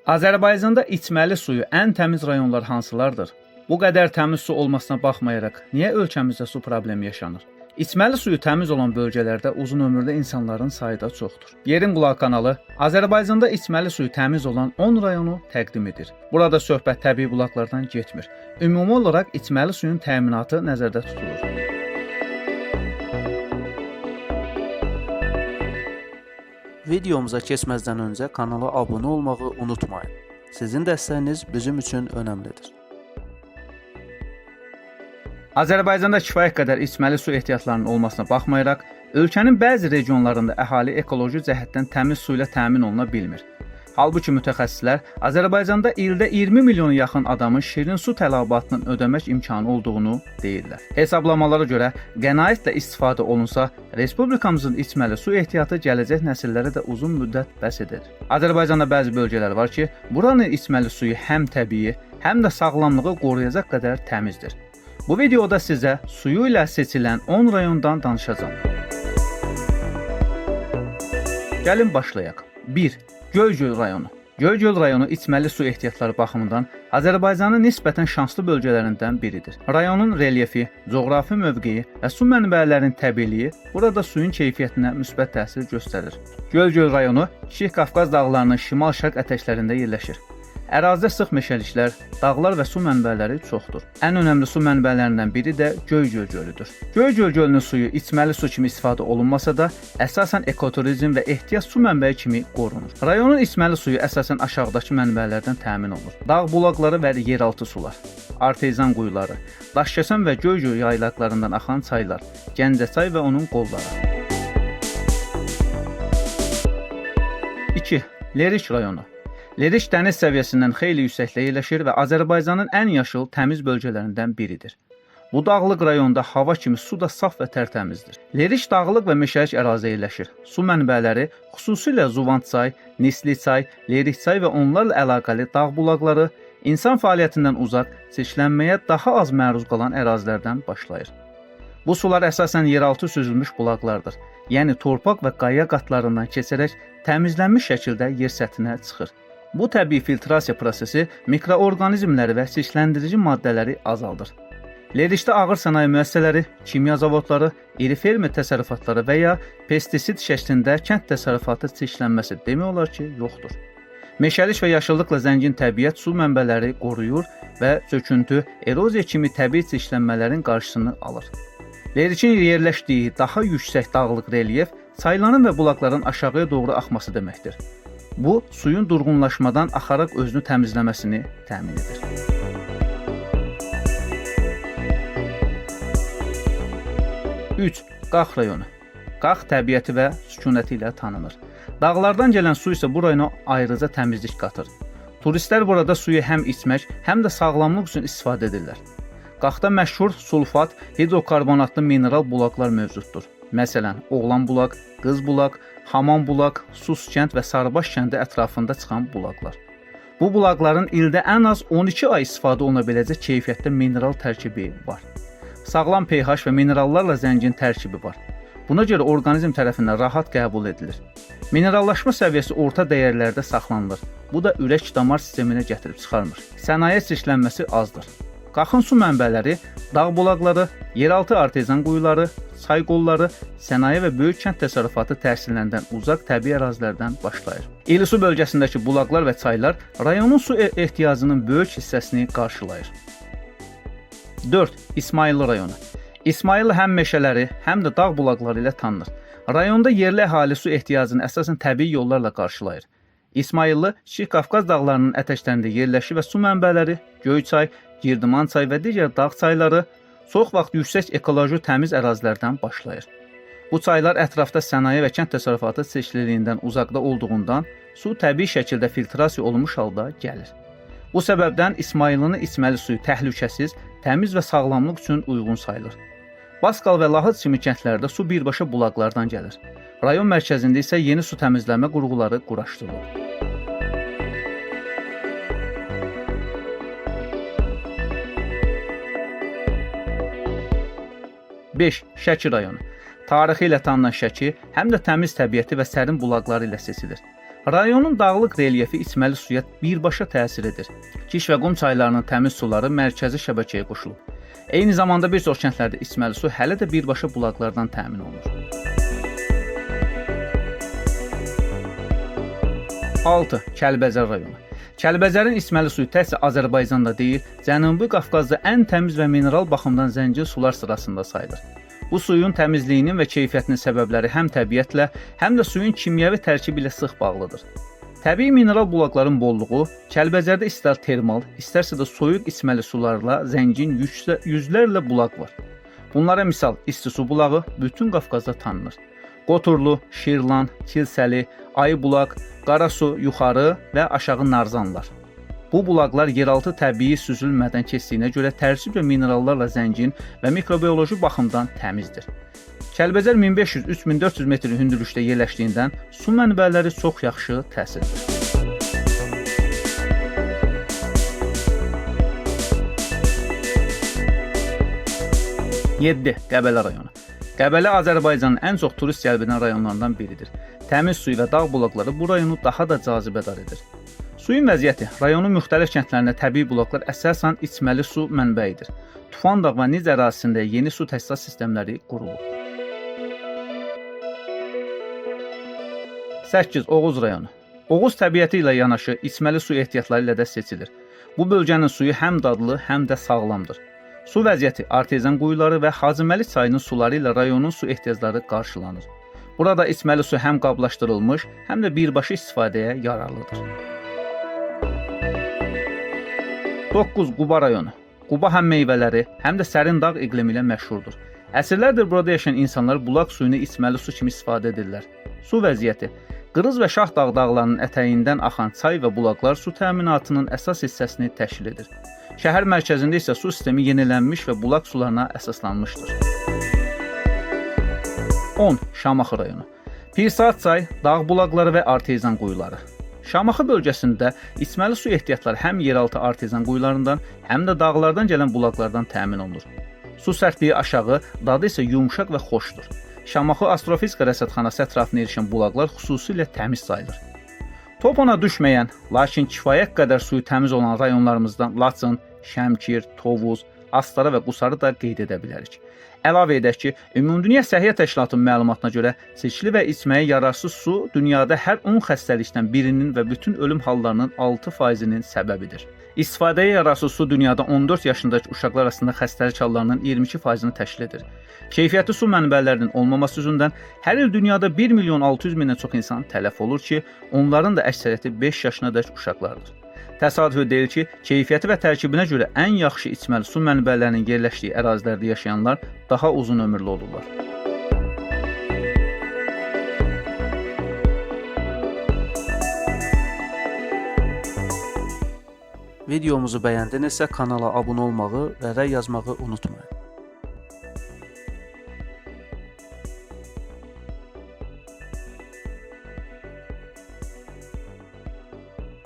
Azərbaycanda içməli suyu ən təmiz rayonlar hansılardır? Bu qədər təmiz su olmasına baxmayaraq, niyə ölkəmizdə su problemi yaşanır? İçməli suyu təmiz olan bölgələrdə uzunömürlü insanların sayı da çoxdur. Yerin Qulağı kanalı Azərbaycanda içməli suyu təmiz olan 10 rayonu təqdim edir. Burada söhbət təbii bulaqlardan getmir. Ümumi olaraq içməli suyun təminatı nəzərdə tutulur. Videomuza keçməzdən öncə kanala abunə olmağı unutmayın. Sizin dəstəyiniz bizim üçün önəmlidir. Azərbaycanda kifayət qədər içməli su ehtiyatlarının olmasına baxmayaraq, ölkənin bəzi regionlarında əhali ekoloji cəhətdən təmiz su ilə təmin oluna bilmir. Halbuki mütəxəssislər Azərbaycanda ildə 20 milyona yaxın adamın şirin su tələbatının ödəmək imkanı olduğunu deyirlər. Hesablamalara görə qənaətlə istifadə olunsa, respublikamızın içməli su ehtiyatı gələcək nəsillərə də uzun müddət bəs edir. Azərbaycanda bəzi bölgələr var ki, buranın içməli suyu həm təbii, həm də sağlamlığı qoruyacaq qədər təmizdir. Bu videoda sizə suyu ilə seçilən 10 rayondan danışacağam. Gəlin başlayaq. 1. Göygöl rayonu. Göygöl rayonu içməli su ehtiyatları baxımından Azərbaycanın nisbətən şanslı bölgələrindən biridir. Rayonun relyefi, coğrafi mövqeyi və su mənbələrinin təbiiliyi burada suyun keyfiyyətinə müsbət təsir göstərir. Göygöl rayonu Kiçik Qafqaz dağlarının şimal-şərq ətəklərində yerləşir. Ərazidə sıx meşəliklər, dağlar və su mənbələri çoxdur. Ən önəmli su mənbələrindən biri də Göygöl gölüdür. Göygöl gölünün suyu içməli su kimi istifadə olunmasa da, əsasən ekoturizm və ehtiyac su mənbəyi kimi qorunur. Rayonun içməli suyu əsasən aşağıdakı mənbələrdən təmin olunur. Dağ bulaqları və yeraltı sular, artezan quyuları, Daşkəsən və Göygöl yaylaqlarından axan çaylar, Gəncəçay və onun qolları. 2. Lerik rayonu. Lerik dəniz səviyyəsindən xeyli yüksəkdə yerləşir və Azərbaycanın ən yaşıl, təmiz bölgələrindən biridir. Bu dağlıq rayonda hava kimi su da saf və tərtəmizdir. Lerik dağlıq və meşəlik ərazidə yerləşir. Su mənbələri, xüsusilə Zuvant çay, Nisli çay, Lerik çay və onlarla əlaqəli dağ bulaqları insan fəaliyyətindən uzaq, çirklənməyə daha az məruz qalan ərazilərdən başlayır. Bu sular əsasən yeraltı süzülmüş bulaqlardır. Yəni torpaq və qaya qatlarından keçərək təmizlənmiş şəkildə yer səthinə çıxır. Bu təbii filtrasiya prosesi mikroorqanizmləri və çirkləndirici maddələri azaldır. Lerikdə ağır sənaye müəssisələri, kimya zavodları, iri fermer təsərrüfatları və ya pestisid şəklində kənd təsərrüfatı çirklənməsi demək olar ki, yoxdur. Meşəlik və yaşıllıqla zəngin təbiət su mənbələri qoruyur və çöküntü, eroziya kimi təbii çirklənmələrin qarşısını alır. Lerikin yerləşdiyi daha yüksək dağlıq relyef çayların və bulaqların aşağıya doğru axması deməkdir. Bu, suyun durğunlaşmadan axaraq özünü təmizləməsini təmin edir. 3. Qax rayonu. Qax təbiəti və sükunəti ilə tanınır. Dağlardan gələn su isə bu rayona ayrıca təmizlik qatır. Turistlər burada suyu həm içmək, həm də sağlamlıq üçün istifadə edirlər. Qaxda məşhur sulfat, hidrokarbonatlı mineral bulaqlar mövcuddur. Məsələn, Oğlan bulaq, Qız bulaq, Haman bulaq, Sus kənd və Sarıbaş kəndi ətrafında çıxan bulaqlar. Bu bulaqların ildə ən az 12 ay istifadə oluna biləcək keyfiyyətdə mineral tərkibi var. Sağlam pH və minerallarla zəngin tərkibi var. Buna görə orqanizm tərəfindən rahat qəbul edilir. Minerallaşma səviyyəsi orta dəyərlərdə saxlanılır. Bu da ürək-damar sisteminə gətirib çıxarmır. Sənaye çirklənməsi azdır. Qaxın su mənbələri, dağ bulaqları, yeraltı artezan quyuları, çay qolları, sənaye və böyük kənd təsərrüfatı təsirlərindən uzaq təbii ərazilərdən başlayır. İllisu bölgəsindəki bulaqlar və çaylar rayonun su ehtiyacının böyük hissəsini qarşılayır. 4. İsmayıllı rayonu. İsmayıllı həm meşələri, həm də dağ bulaqları ilə tanınır. Rayonda yerli əhali su ehtiyacını əsasən təbii yollarla qarşılayır. İsmayıllı Kiçik Qafqaz dağlarının ətəklərində yerləşir və su mənbələri, Göyçay, Girdiman çay və digər dağ çayları çox vaxt yüksək ekoloji təmiz ərazilərdən başlayır. Bu çaylar ətrafda sənaye və kənd təsərrüfatı çirkliliyindən uzaqda olduğundan su təbii şəkildə filtrasiya olunmuş halda gəlir. Bu səbəbdən İsmayıllının içməli suyu təhlükəsiz, təmiz və sağlamlıq üçün uyğun sayılır. Baskal və Lahıc kimi kəndlərdə su birbaşa bulaqlardan gəlir. Rayon mərkəzində isə yeni su təmizləmə qurğuları quraşdırılır. 5. Şəki rayonu. Tarixi ilə tanınan Şəki həm də təmiz təbiəti və sərin bulaqları ilə seçilir. Rayonun dağlıq relyefi içməli suya birbaşa təsir edir. Kiş və Qum çaylarının təmiz suları mərkəzi şəbəkəyə qoşulub. Eyni zamanda bir çox kəndlərdə içməli su hələ də birbaşa bulaqlardan təmin olunur. 6. Kəlbəcər rayonu. Kəlbəcərin içməli suyu təkcə Azərbaycanda deyil, Cənubi Qafqazda ən təmiz və mineral baxımdan zəngin sular sırasında sayılır. Bu suyun təmizliyinin və keyfiyyətinin səbəbləri həm təbiətlə, həm də suyun kimyəvi tərkibi ilə sıx bağlıdır. Təbii mineral bulaqların bolluğu Kəlbəcərdə istər termal, istərsə də soyuq içməli sularla zəngin yüzlərlə bulaq var. Bunlara misal İstisu bulağı bütün Qafqazda tanınır. Qoturlu, Şirlan, Kilsəli, Ayıbulaq, Qarasu, Yuxarı və Aşağı Narzanlar. Bu bulaqlar yeraltı təbii süzülmədən keçdiyinə görə tərkib və minerallarla zəngin və mikrobioloji baxımdan təmizdir. Kəlbəcər 1500-3400 metr hündürlükdə yerləşdiyindən su mənbələri çox yaxşı təsirdir. Yeddi. Qəbələ rayonu. Qəbələ Azərbaycanın ən çox turist cəlb edən rayonlarından biridir. Təmiz suyu və dağ bulaqları bu rayonu daha da cazibədar edir. Suyun vəziyyəti rayonun müxtəlif kəndlərində təbii bulaqlar əsasən içməli su mənbəyidir. Tufandağ və Niz ərazisində yeni su təchizat sistemləri qurulub. 8. Oğuz rayonu. Oğuz təbiəti ilə yanaşı içməli su ehtiyatları ilə də seçilir. Bu bölgənin suyu həm dadlı, həm də sağlamdır. Su vəziyyəti artezyan quyuları və Hacıməli çayının suları ilə rayonun su ehtiyacları qarşılanır. Burada içməli su həm qablaşdırılmış, həm də birbaşa istifadəyə yararlıdır. 9. Quba rayonu. Quba həm meyvələri, həm də sərin dağ iqlimi ilə məşhurdur. Əsrlərdir burada yaşayan insanlar bulaq suyunu içməli su kimi istifadə edirlər. Su vəziyyəti Qırız və Şahdağ dağlarının ətəyindən axan çay və bulaqlar su təminatının əsas hissəsini təşkil edir. Şəhər mərkəzində isə su sistemi yenilənmiş və bulaq sularına əsaslanmışdır. 10. Şamaxı rayonu. Pirsaat çay, dağ bulaqları və artezyan quyuları. Şamaxı bölgəsində içməli su ehtiyatları həm yeraltı artezyan quyularından, həm də dağlardan gələn bulaqlardan təmin olunur. Su sərtliyi aşağı, dadı isə yumşaq və xoşdur. Şamaxı Astrofizika Rəsədxanası ətrafına yerləşən bulaqlar xüsusilə təmiz sayılır. Top ona düşməyən, lakin kifayət qədər suyu təmiz olan rayonlarımızdan Laçın, Şəmkir, Tovuz, Astara və Qusarı da qeyd edə bilərik. Əlavə edək ki, Ümumdünya Səhiyyə Təşkilatının məlumatına görə seçili və içməyə yararsız su dünyada hər 10 xəstəlikdən birinin və bütün ölüm hallarının 6%-nin səbəbidir. İstifadəyə yararsız su dünyada 14 yaşındakı uşaqlar arasında xəstəlik hallarının 22%-ni təşkil edir. Keyfiyyətli su mənbələrinin olmaması üzündən hər il dünyada 1.600.000-dən çox insan tələf olur ki, onların da əksəriyyəti 5 yaşınadək uşaqlardır. Təsadüfi deyil ki, keyfiyyəti və tərkibinə görə ən yaxşı içməli su mənbələrinin yerləşdiyi ərazilərdə yaşayanlar daha uzun ömürlü olurlar. Videomuzu bəyəndinizsə kanala abunə olmağı və rəy yazmağı unutmayın.